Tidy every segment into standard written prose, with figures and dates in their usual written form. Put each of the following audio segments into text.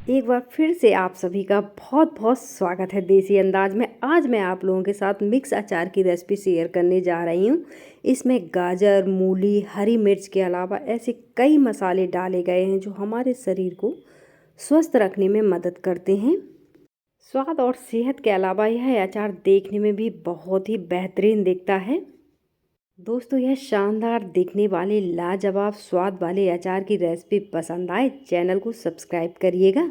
एक बार फिर से आप सभी का बहुत बहुत स्वागत है देसी अंदाज में। आज मैं आप लोगों के साथ मिक्स अचार की रेसिपी शेयर करने जा रही हूँ। इसमें गाजर, मूली, हरी मिर्च के अलावा ऐसे कई मसाले डाले गए हैं जो हमारे शरीर को स्वस्थ रखने में मदद करते हैं। स्वाद और सेहत के अलावा यह अचार देखने में भी बहुत ही बेहतरीन दिखता है। दोस्तों, यह शानदार दिखने वाले लाजवाब स्वाद वाले अचार की रेसिपी पसंद आए चैनल को सब्सक्राइब करिएगा।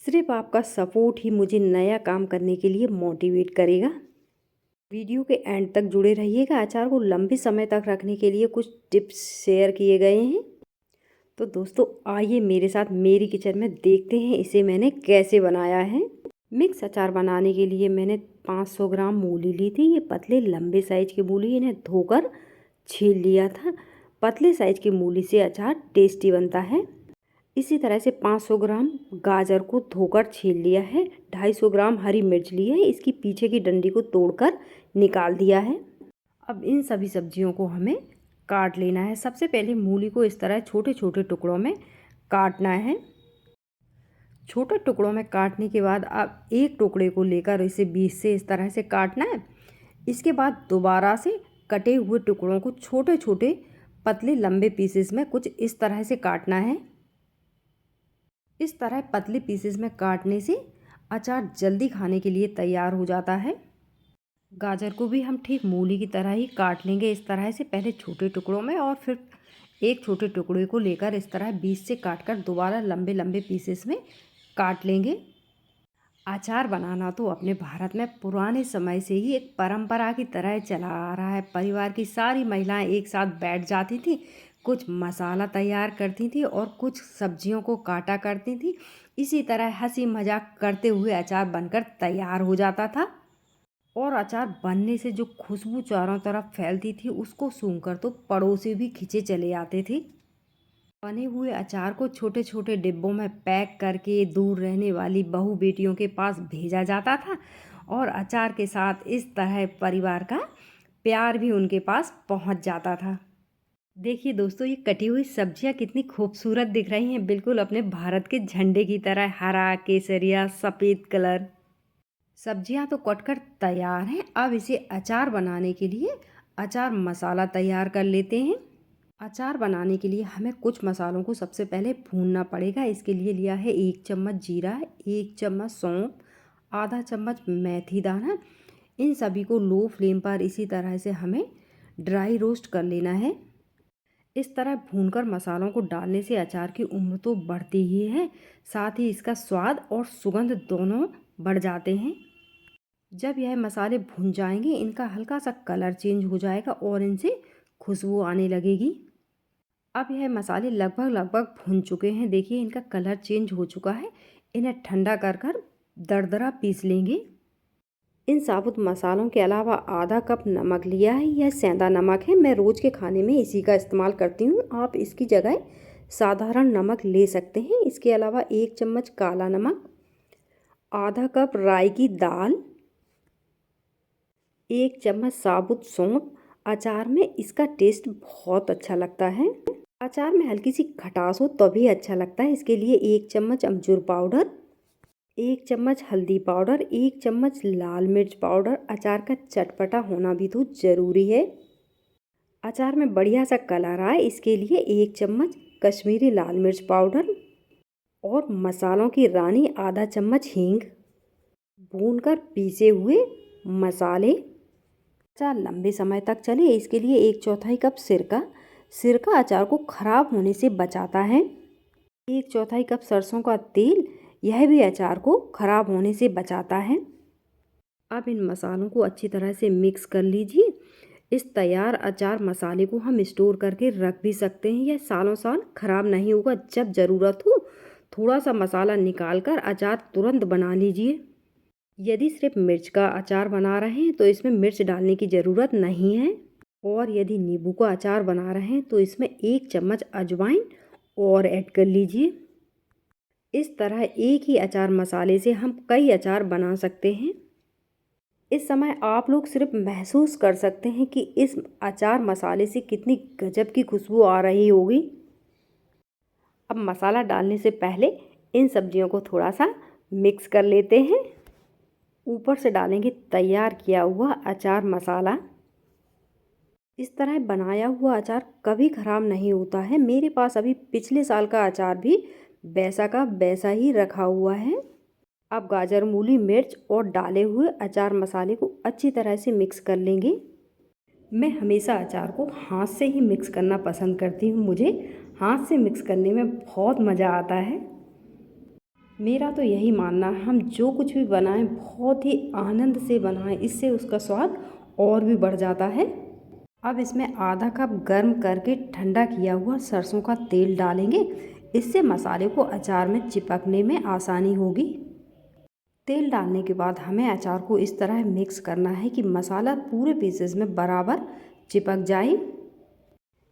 सिर्फ आपका सपोर्ट ही मुझे नया काम करने के लिए मोटिवेट करेगा। वीडियो के एंड तक जुड़े रहिएगा। अचार को लंबे समय तक रखने के लिए कुछ टिप्स शेयर किए गए हैं। तो दोस्तों, आइए मेरे साथ मेरी किचन में देखते हैं इसे मैंने कैसे बनाया है। मिक्स अचार बनाने के लिए मैंने 500 ग्राम मूली ली थी। ये पतले लंबे साइज की मूली, इन्हें धोकर छील लिया था। पतले साइज की मूली से अचार टेस्टी बनता है। इसी तरह से 500 ग्राम गाजर को धोकर छील लिया है। 250 ग्राम हरी मिर्च ली है, इसकी पीछे की डंडी को तोड़कर निकाल दिया है। अब इन सभी सब्जियों को हमें काट लेना है। सबसे पहले मूली को इस तरह छोटे छोटे टुकड़ों में काटना है। छोटे टुकड़ों में काटने के बाद अब एक टुकड़े को लेकर इसे बीच से इस तरह से काटना है। इसके बाद दोबारा से कटे हुए टुकड़ों को छोटे छोटे पतले लंबे पीसेस में कुछ इस तरह से काटना है। इस तरह पतले पीसेस में काटने से अचार जल्दी खाने के लिए तैयार हो जाता है। गाजर को भी हम ठीक मूली की तरह ही काट लेंगे। इस तरह से पहले छोटे टुकड़ों में और फिर एक छोटे टुकड़े को लेकर इस तरह बीच से काटकर दोबारा लंबे लंबे पीसेस में काट लेंगे। अचार बनाना तो अपने भारत में पुराने समय से ही एक परंपरा की तरह चला आ रहा है। परिवार की सारी महिलाएं एक साथ बैठ जाती थी, कुछ मसाला तैयार करती थी और कुछ सब्जियों को काटा करती थी। इसी तरह हंसी मजाक करते हुए अचार बनकर तैयार हो जाता था। और अचार बनने से जो खुशबू चारों तरफ फैलती थी उसको सूंघकर तो पड़ोसी भी खिंचे चले आते थे। बने हुए अचार को छोटे छोटे डिब्बों में पैक करके दूर रहने वाली बहू बेटियों के पास भेजा जाता था और अचार के साथ इस तरह परिवार का प्यार भी उनके पास पहुंच जाता था। देखिए दोस्तों, ये कटी हुई सब्जियां कितनी खूबसूरत दिख रही हैं, बिल्कुल अपने भारत के झंडे की तरह। हरा, केसरिया, सफ़ेद कलर। सब्जियां तो कटकर तैयार हैं। अब इसे अचार बनाने के लिए अचार मसाला तैयार कर लेते हैं। अचार बनाने के लिए हमें कुछ मसालों को सबसे पहले भूनना पड़ेगा। इसके लिए लिया है 1 चम्मच जीरा, 1 चम्मच सौंफ, आधा चम्मच मेथी दाना। इन सभी को लो फ्लेम पर इसी तरह से हमें ड्राई रोस्ट कर लेना है। इस तरह भूनकर मसालों को डालने से अचार की उम्र तो बढ़ती ही है, साथ ही इसका स्वाद और सुगंध दोनों बढ़ जाते हैं। जब यह मसाले भुन जाएंगे, इनका हल्का सा कलर चेंज हो जाएगा और इनसे खुशबू आने लगेगी। अब यह मसाले लगभग भुन चुके हैं। देखिए, इनका कलर चेंज हो चुका है। इन्हें ठंडा कर कर दरदरा पीस लेंगे। इन साबुत मसालों के अलावा आधा कप नमक लिया है। यह सेंधा नमक है, मैं रोज़ के खाने में इसी का इस्तेमाल करती हूँ। आप इसकी जगह साधारण नमक ले सकते हैं। इसके अलावा 1 चम्मच काला नमक, आधा कप राई की दाल, 1 चम्मच साबुत सौंफ। अचार में इसका टेस्ट बहुत अच्छा लगता है। अचार में हल्की सी खटास हो तभी अच्छा लगता है। इसके लिए 1 चम्मच अमचूर पाउडर, 1 चम्मच हल्दी पाउडर, 1 चम्मच लाल मिर्च पाउडर। अचार का चटपटा होना भी तो ज़रूरी है। अचार में बढ़िया सा कलर आए, इसके लिए 1 चम्मच कश्मीरी लाल मिर्च पाउडर और मसालों की रानी आधा चम्मच हींग। भूनकर पीसे हुए मसाले। अचार लंबे समय तक चले, इसके लिए 1/4 कप सिरका। सिरका अचार को खराब होने से बचाता है। 1/4 कप सरसों का तेल, यह भी अचार को खराब होने से बचाता है। अब इन मसालों को अच्छी तरह से मिक्स कर लीजिए। इस तैयार अचार मसाले को हम स्टोर करके रख भी सकते हैं। यह सालों साल खराब नहीं होगा। जब ज़रूरत हो थोड़ा सा मसाला निकाल कर अचार तुरंत बना लीजिए। यदि सिर्फ मिर्च का अचार बना रहे हैं तो इसमें मिर्च डालने की ज़रूरत नहीं है। और यदि नींबू का अचार बना रहे हैं तो इसमें 1 चम्मच अजवाइन और ऐड कर लीजिए। इस तरह एक ही अचार मसाले से हम कई अचार बना सकते हैं। इस समय आप लोग सिर्फ महसूस कर सकते हैं कि इस अचार मसाले से कितनी गजब की खुशबू आ रही होगी। अब मसाला डालने से पहले इन सब्जियों को थोड़ा सा मिक्स कर लेते हैं। ऊपर से डालेंगे तैयार किया हुआ अचार मसाला। इस तरह बनाया हुआ अचार कभी ख़राब नहीं होता है। मेरे पास अभी पिछले साल का अचार भी वैसा का वैसा ही रखा हुआ है। अब गाजर, मूली, मिर्च और डाले हुए अचार मसाले को अच्छी तरह से मिक्स कर लेंगे। मैं हमेशा अचार को हाथ से ही मिक्स करना पसंद करती हूँ। मुझे हाथ से मिक्स करने में बहुत मज़ा आता है। मेरा तो यही मानना है, हम जो कुछ भी बनाएं बहुत ही आनंद से बनाएं, इससे उसका स्वाद और भी बढ़ जाता है। अब इसमें आधा कप गर्म करके ठंडा किया हुआ सरसों का तेल डालेंगे। इससे मसाले को अचार में चिपकने में आसानी होगी। तेल डालने के बाद हमें अचार को इस तरह मिक्स करना है कि मसाला पूरे पीसेस में बराबर चिपक जाए।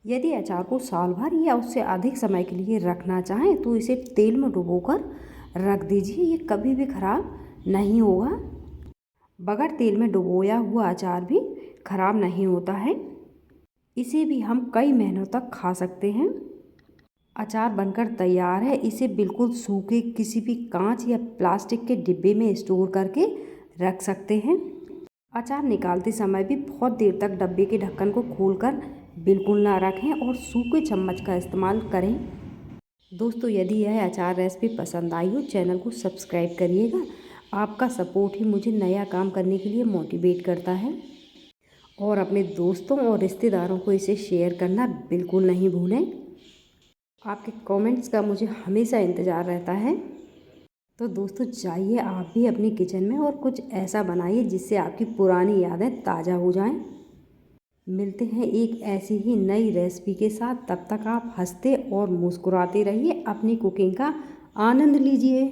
यदि अचार को साल भर या उससे अधिक समय के लिए रखना चाहें तो इसे तेल में डुबोकर रख दीजिए। ये कभी भी ख़राब नहीं होगा। बगैर तेल में डुबोया हुआ अचार भी ख़राब नहीं होता है। इसे भी हम कई महीनों तक खा सकते हैं। अचार बनकर तैयार है। इसे बिल्कुल सूखे किसी भी कांच या प्लास्टिक के डिब्बे में स्टोर करके रख सकते हैं। अचार निकालते समय भी बहुत देर तक डब्बे के ढक्कन को खोलकर बिल्कुल ना रखें और सूखे चम्मच का इस्तेमाल करें। दोस्तों, यदि यह अचार रेसिपी पसंद आई हो, चैनल को सब्सक्राइब करिएगा। आपका सपोर्ट ही मुझे नया काम करने के लिए मोटिवेट करता है। और अपने दोस्तों और रिश्तेदारों को इसे शेयर करना बिल्कुल नहीं भूलें। आपके कमेंट्स का मुझे हमेशा इंतज़ार रहता है। तो दोस्तों, जाइए आप भी अपनी किचन में और कुछ ऐसा बनाइए जिससे आपकी पुरानी यादें ताज़ा हो जाएं। मिलते हैं एक ऐसी ही नई रेसिपी के साथ। तब तक आप हंसते और मुस्कुराते रहिए, अपनी कुकिंग का आनंद लीजिए।